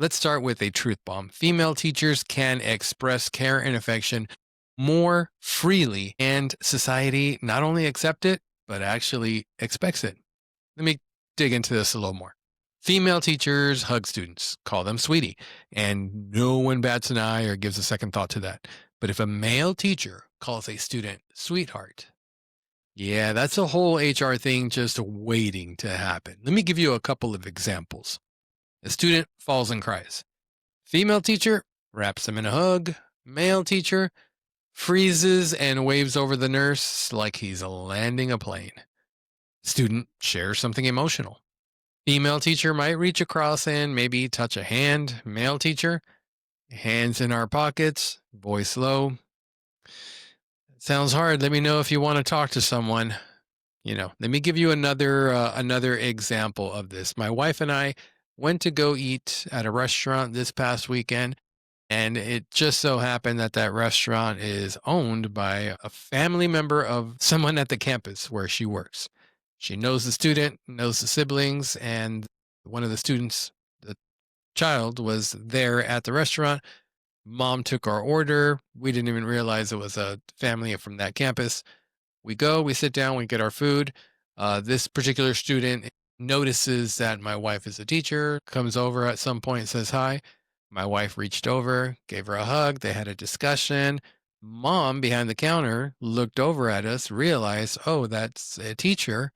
Let's start with a truth bomb. Female teachers can express care and affection more freely, and society not only accepts it, but actually expects it. Let me dig into this a little more. Female teachers hug students, call them sweetie, and no one bats an eye or gives a second thought to that. But if a male teacher calls a student sweetheart, yeah, that's a whole HR thing just waiting to happen. Let me give you a couple of examples. A student falls and cries. Female teacher wraps him in a hug. Male teacher freezes and waves over the nurse like he's landing a plane. Student shares something emotional. Female teacher might reach across and maybe touch a hand. Male teacher, hands in our pockets, voice low. Sounds hard. Let me know if you want to talk to someone. Let me give you another example of this. My wife and I went to go eat at a restaurant this past weekend, and it just so happened that that restaurant is owned by a family member of someone at the campus where she works. She knows the student, knows the siblings, and one of the students, the child, was there at the restaurant. Mom took our order. We didn't even realize it was a family from that campus. We go, we sit down, we get our food. This particular student notices that my wife is a teacher, comes over at some point, says hi. My wife reached over, gave her a hug. They had a discussion. Mom behind the counter looked over at us, realized, oh, that's a teacher,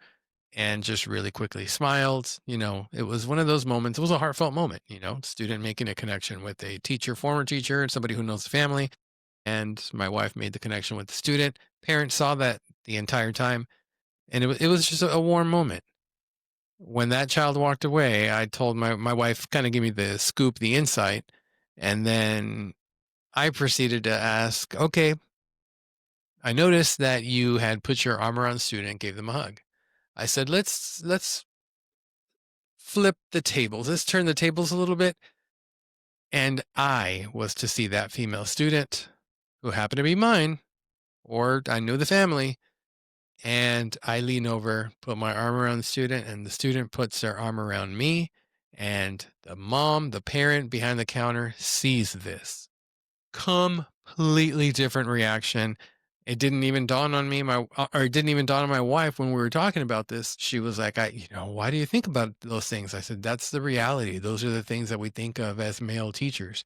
and just really quickly smiled. It was one of those moments. It was a heartfelt moment, student making a connection with a teacher, former teacher, and somebody who knows the family. And my wife made the connection with the student. Parents saw that the entire time, and it was just a warm moment. When that child walked away, I told my wife, kind of give me the scoop, the insight, and then I proceeded to ask, okay, I noticed that you had put your arm around the student and gave them a hug. I said, let's flip the tables. Let's turn the tables a little bit. And I was to see that female student, who happened to be mine, or I knew the family. And I lean over, put my arm around the student, and the student puts their arm around me. And the mom, the parent behind the counter, sees this. Completely different reaction. It didn't even dawn on me, or it didn't even dawn on my wife when we were talking about this. She was like, why do you think about those things? I said, that's the reality. Those are the things that we think of as male teachers.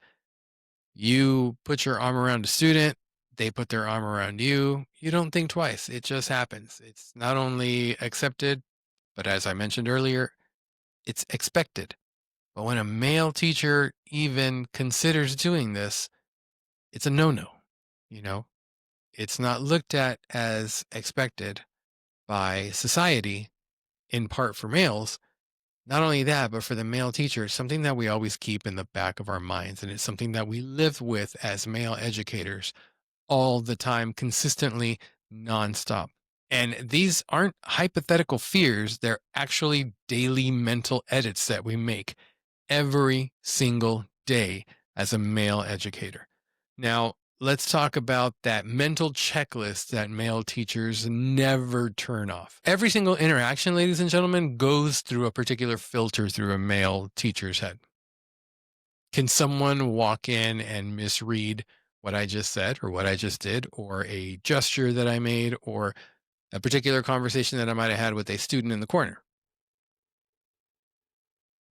You put your arm around a student, they put their arm around you. You don't think twice. It just happens. It's not only accepted, but as I mentioned earlier, it's expected. But when a male teacher even considers doing this, it's a no-no. You know, it's not looked at as expected by society, in part for males. Not only that, but for the male teacher, it's something that we always keep in the back of our minds. And it's something that we live with as male educators all the time, consistently, nonstop. And these aren't hypothetical fears, they're actually daily mental edits that we make every single day as a male educator. Now, let's talk about that mental checklist that male teachers never turn off. Every single interaction, ladies and gentlemen, goes through a particular filter through a male teacher's head. Can someone walk in and misread what I just said or what I just did, or a gesture that I made, or a particular conversation that I might have had with a student in the corner?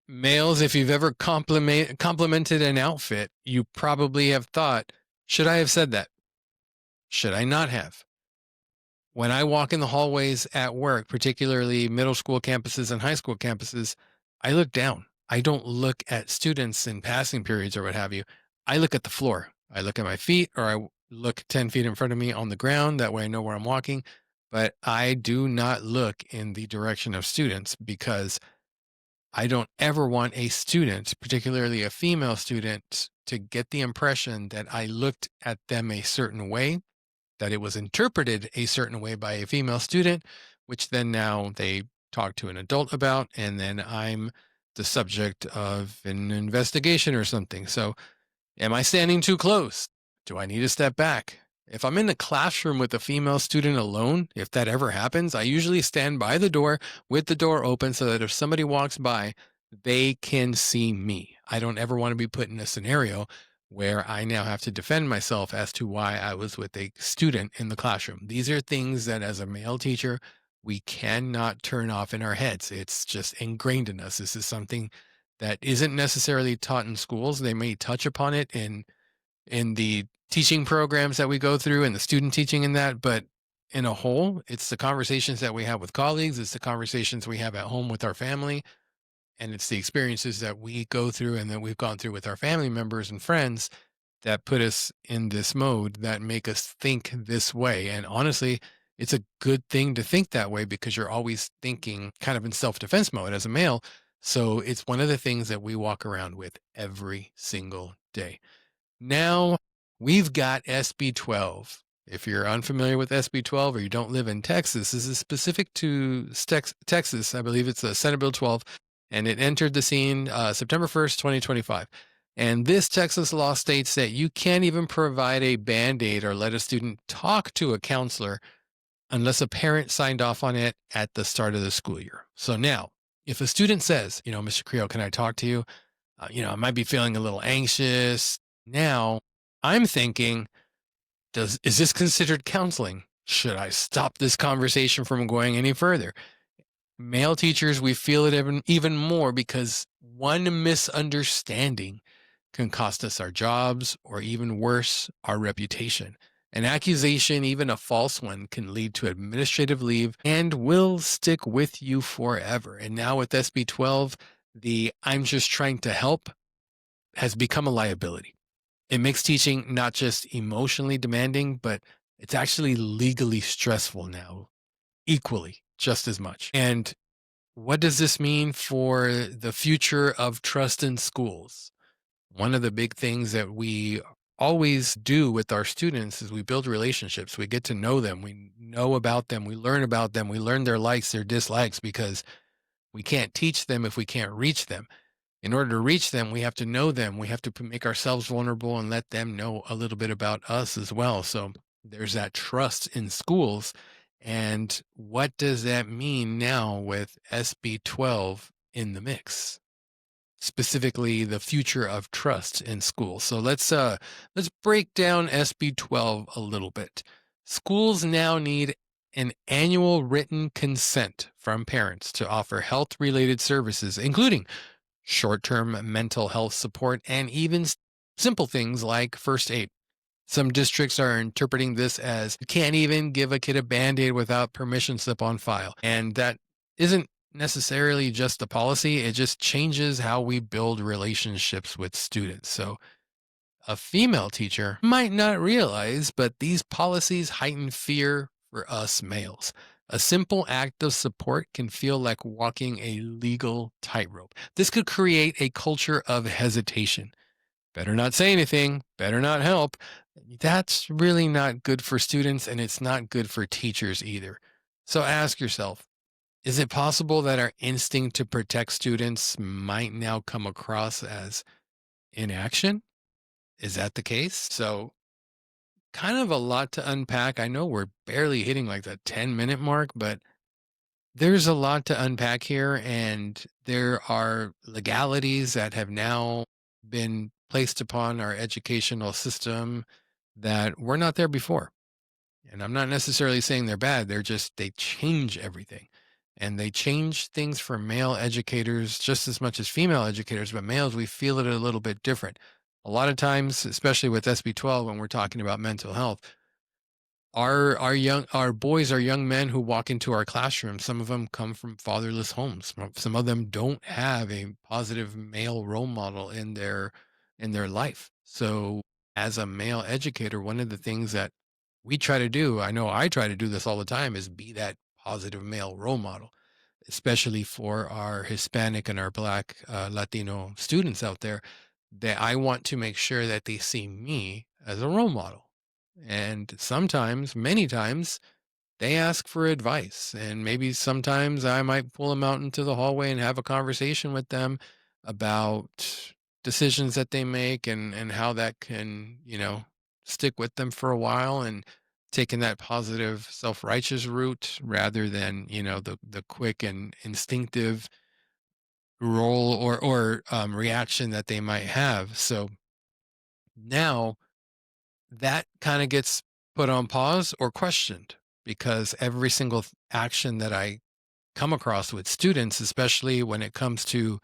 Males, if you've ever complimented an outfit, you probably have thought, should I have said that? Should I not have? When I walk in the hallways at work, particularly middle school campuses and high school campuses, I look down. I don't look at students in passing periods or what have you. I look at the floor. I look at my feet, or I look 10 feet in front of me on the ground. That way I know where I'm walking. But I do not look in the direction of students, because I don't ever want a student, particularly a female student, to get the impression that I looked at them a certain way, that it was interpreted a certain way by a female student, which then now they talk to an adult about, and then I'm the subject of an investigation or something. So, am I standing too close? Do I need to step back? If I'm in the classroom with a female student alone, if that ever happens, I usually stand by the door with the door open so that if somebody walks by, they can see me. I don't ever want to be put in a scenario where I now have to defend myself as to why I was with a student in the classroom. These are things that, as a male teacher, we cannot turn off in our heads. It's just ingrained in us. This is something that isn't necessarily taught in schools. They may touch upon it in the teaching programs that we go through and the student teaching in that, but in a whole, it's the conversations that we have with colleagues, it's the conversations we have at home with our family, and it's the experiences that we go through and that we've gone through with our family members and friends that put us in this mode that make us think this way. And honestly, it's a good thing to think that way because you're always thinking kind of in self-defense mode as a male. So it's one of the things that we walk around with every single day. Now we've got SB 12. If you're unfamiliar with SB 12 or you don't live in Texas, this is specific to Texas. I believe it's a Senate Bill 12, and it entered the scene September 1st, 2025. And this Texas law states that you can't even provide a band aid or let a student talk to a counselor unless a parent signed off on it at the start of the school year. So now, if a student says, Mr. Creel, can I talk to you? I might be feeling a little anxious. Now I'm thinking, is this considered counseling? Should I stop this conversation from going any further? Male teachers, we feel it even more because one misunderstanding can cost us our jobs or even worse, our reputation. An accusation, even a false one, can lead to administrative leave and will stick with you forever. And now with SB 12, the I'm just trying to help has become a liability. It makes teaching not just emotionally demanding, but it's actually legally stressful now, equally, just as much. And what does this mean for the future of trust in schools? One of the big things that we always do with our students is we build relationships. We get to know them. We know about them. We learn about them. We learn their likes, their dislikes, because we can't teach them if we can't reach them. In order to reach them, we have to know them. We have to make ourselves vulnerable and let them know a little bit about us as well. So there's that trust in schools. And what does that mean now with SB 12 in the mix? Specifically, the future of trust in schools. So let's break down SB 12 a little bit. Schools now need an annual written consent from parents to offer health related services, including short term mental health support, and even simple things like first aid. Some districts are interpreting this as you can't even give a kid a band aid without permission slip on file. And that isn't necessarily just a policy, it just changes how we build relationships with students. So a female teacher might not realize, but these policies heighten fear for us males. A simple act of support can feel like walking a legal tightrope. This could create a culture of hesitation. Better not say anything, better not help. That's really not good for students, and it's not good for teachers either. So ask yourself, is it possible that our instinct to protect students might now come across as inaction? Is that the case? So, kind of a lot to unpack. I know we're barely hitting like the 10-minute mark, but there's a lot to unpack here. And there are legalities that have now been placed upon our educational system that were not there before. And I'm not necessarily saying they're bad, they change everything. And they change things for male educators just as much as female educators, but males, we feel it a little bit different. A lot of times, especially with SB 12, when we're talking about mental health, our boys are young men who walk into our classroom. Some of them come from fatherless homes. Some of them don't have a positive male role model in their life. So as a male educator, one of the things that we try to do, I know I try to do this all the time, is be that positive male role model, especially for our Hispanic and our Black Latino students out there, that I want to make sure that they see me as a role model. And sometimes, many times, they ask for advice. And maybe sometimes I might pull them out into the hallway and have a conversation with them about decisions that they make and how that can, stick with them for a while and taking that positive self-righteous route rather than, the quick and instinctive role or reaction that they might have. So now that kind of gets put on pause or questioned because every single action that I come across with students, especially when it comes to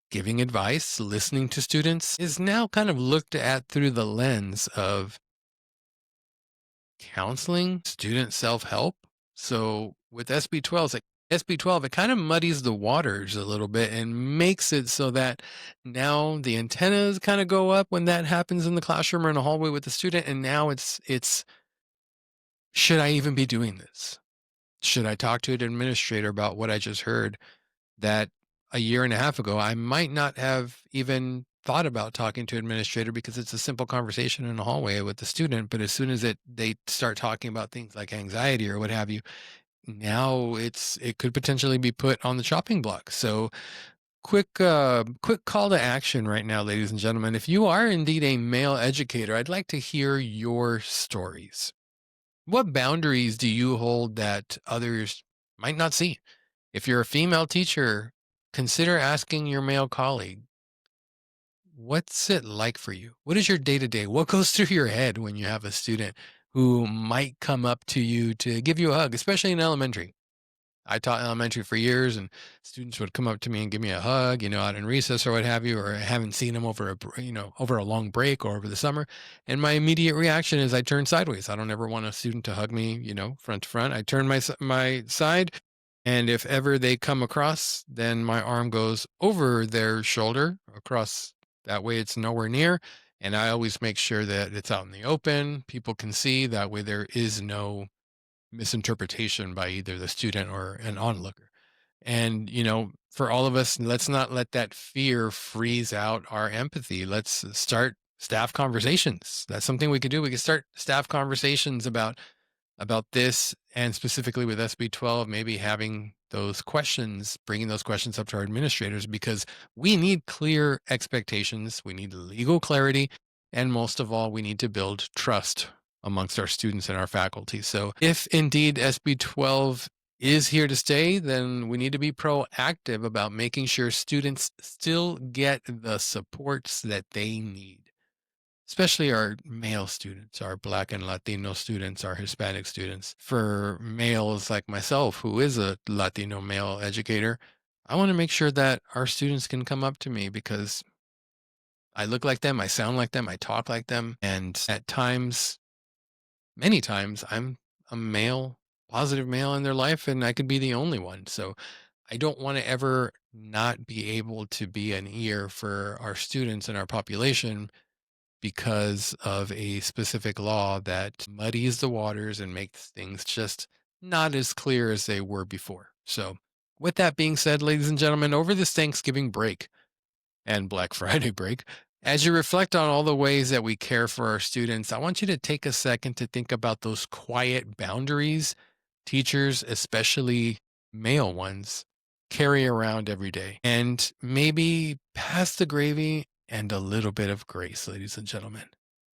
giving advice, listening to students, is now kind of looked at through the lens of counseling, student self help. So with SB 12, it kind of muddies the waters a little bit and makes it so that now the antennas kind of go up when that happens in the classroom or in the hallway with the student. And now it's should I even be doing this? Should I talk to an administrator about what I just heard that a year and a half ago I might not have even thought about talking to an administrator because it's a simple conversation in the hallway with the student, but as soon as they start talking about things like anxiety or what have you, now it could potentially be put on the chopping block. So quick call to action right now, ladies and gentlemen. If you are indeed a male educator, I'd like to hear your stories. What boundaries do you hold that others might not see? If you're a female teacher, consider asking your male colleague, what's it like for you? What is your day to day? What goes through your head when you have a student who might come up to you to give you a hug, especially in elementary? I taught elementary for years, and students would come up to me and give me a hug, out in recess or what have you, or I haven't seen them over a long break or over the summer. And my immediate reaction is I turn sideways. I don't ever want a student to hug me, front to front. I turn my side, and if ever they come across, then my arm goes over their shoulder across. That way, it's nowhere near. And I always make sure that it's out in the open. People can see. That way, there is no misinterpretation by either the student or an onlooker. And, for all of us, let's not let that fear freeze out our empathy. Let's start staff conversations. That's something we could do. We could start staff conversations about this, and specifically with SB 12, maybe having those questions, bringing those questions up to our administrators, because we need clear expectations, we need legal clarity, and most of all, we need to build trust amongst our students and our faculty. So, if indeed SB 12 is here to stay, then we need to be proactive about making sure students still get the supports that they need, especially our male students, our Black and Latino students, our Hispanic students. For males like myself, who is a Latino male educator, I want to make sure that our students can come up to me because I look like them, I sound like them, I talk like them. And at times, many times, I'm a male, positive male in their life, and I could be the only one. So I don't want to ever not be able to be an ear for our students and our population because of a specific law that muddies the waters and makes things just not as clear as they were before. So, with that being said, ladies and gentlemen, over this Thanksgiving break and Black Friday break, as you reflect on all the ways that we care for our students, I want you to take a second to think about those quiet boundaries teachers, especially male ones, carry around every day. And maybe pass the gravy and a little bit of grace, ladies and gentlemen.